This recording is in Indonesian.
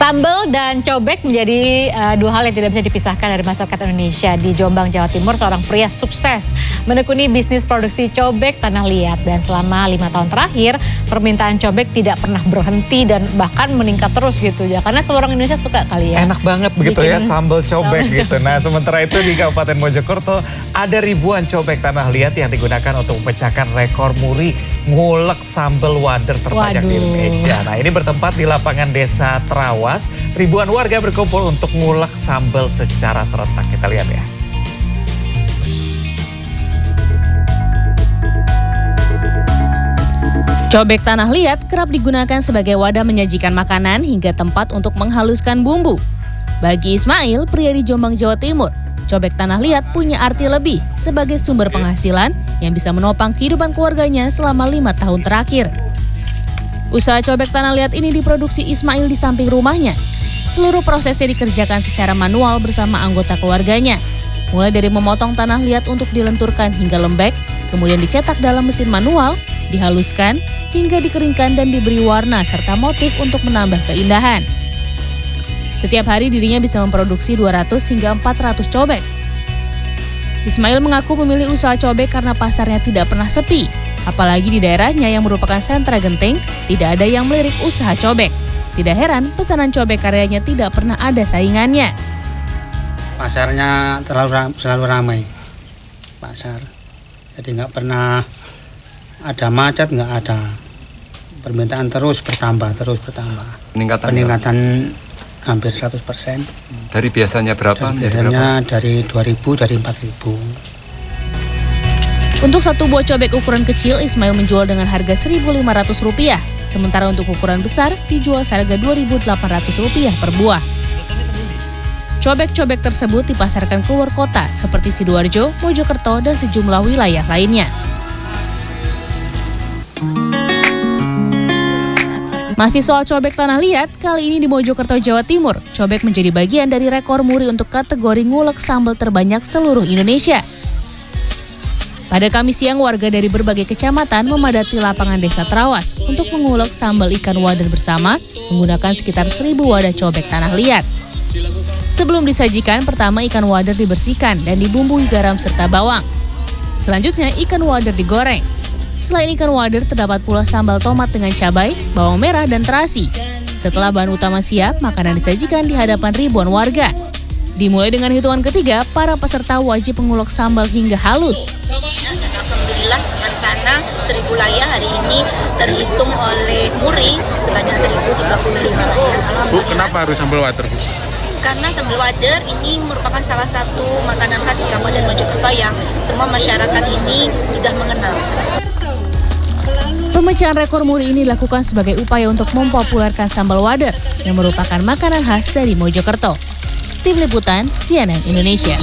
Sambal dan cobek menjadi dua hal yang tidak bisa dipisahkan dari masyarakat Indonesia. Di Jombang, Jawa Timur, seorang pria sukses menekuni bisnis produksi cobek tanah liat. Dan selama 5 tahun terakhir, permintaan cobek tidak pernah berhenti dan bahkan meningkat terus gitu ya. Karena seorang Indonesia suka kali ya. Enak banget begitu ya sambal cobek gitu. Nah sementara itu di Kabupaten Mojokerto ada ribuan cobek tanah liat yang digunakan untuk memecahkan rekor muri ngulek sambal wader terbanyak di Indonesia. Nah ini bertempat di lapangan Desa Trawas. Ribuan warga berkumpul untuk ngulek sambal secara serentak. Kita lihat ya. Cobek tanah liat kerap digunakan sebagai wadah menyajikan makanan hingga tempat untuk menghaluskan bumbu. Bagi Ismail, pria di Jombang, Jawa Timur, cobek tanah liat punya arti lebih sebagai sumber penghasilan yang bisa menopang kehidupan keluarganya selama 5 tahun terakhir. Usaha cobek tanah liat ini diproduksi Ismail di samping rumahnya. Seluruh prosesnya dikerjakan secara manual bersama anggota keluarganya. Mulai dari memotong tanah liat untuk dilenturkan hingga lembek, kemudian dicetak dalam mesin manual, dihaluskan, hingga dikeringkan dan diberi warna serta motif untuk menambah keindahan. Setiap hari dirinya bisa memproduksi 200 hingga 400 cobek. Ismail mengaku memilih usaha cobek karena pasarnya tidak pernah sepi. Apalagi di daerahnya yang merupakan sentra genting, tidak ada yang melirik usaha cobek. Tidak heran pesanan cobek karyanya tidak pernah ada saingannya. Pasarnya selalu ramai, pasar. Jadi nggak pernah ada macet, nggak ada. Permintaan terus bertambah. Peningkatan hampir 100%. Dari biasanya berapa? Biasanya dari 2.000, dari 4.000. Untuk satu buah cobek ukuran kecil, Ismail menjual dengan harga Rp1.500. Sementara untuk ukuran besar, dijual seharga Rp2.800 per buah. Cobek-cobek tersebut dipasarkan keluar kota seperti Sidoarjo, Mojokerto, dan sejumlah wilayah lainnya. Masih soal cobek tanah liat, kali ini di Mojokerto, Jawa Timur, cobek menjadi bagian dari rekor muri untuk kategori ngulek sambal terbanyak seluruh Indonesia. Pada Kamis siang, warga dari berbagai kecamatan memadati lapangan Desa Trawas untuk mengulek sambal ikan wader bersama menggunakan sekitar 1.000 wadah cobek tanah liat. Sebelum disajikan, pertama ikan wader dibersihkan dan dibumbui garam serta bawang. Selanjutnya, ikan wader digoreng. Selain ikan wader, terdapat pula sambal tomat dengan cabai, bawang merah, dan terasi. Setelah bahan utama siap, makanan disajikan di hadapan ribuan warga. Dimulai dengan hitungan ketiga, para peserta wajib mengulek sambal hingga halus. Dan alhamdulillah rencana 1.000 layah hari ini terhitung oleh muri sebanyak 1.035 layah. Bu, kenapa harus sambal wader, Bu? Karena sambal wader ini merupakan salah satu makanan khas di Kabupaten Mojokerto yang semua masyarakat ini sudah mengenal. Pemecahan rekor muri ini dilakukan sebagai upaya untuk mempopulerkan sambal wader yang merupakan makanan khas dari Mojokerto. Tim Liputan CNN Indonesia.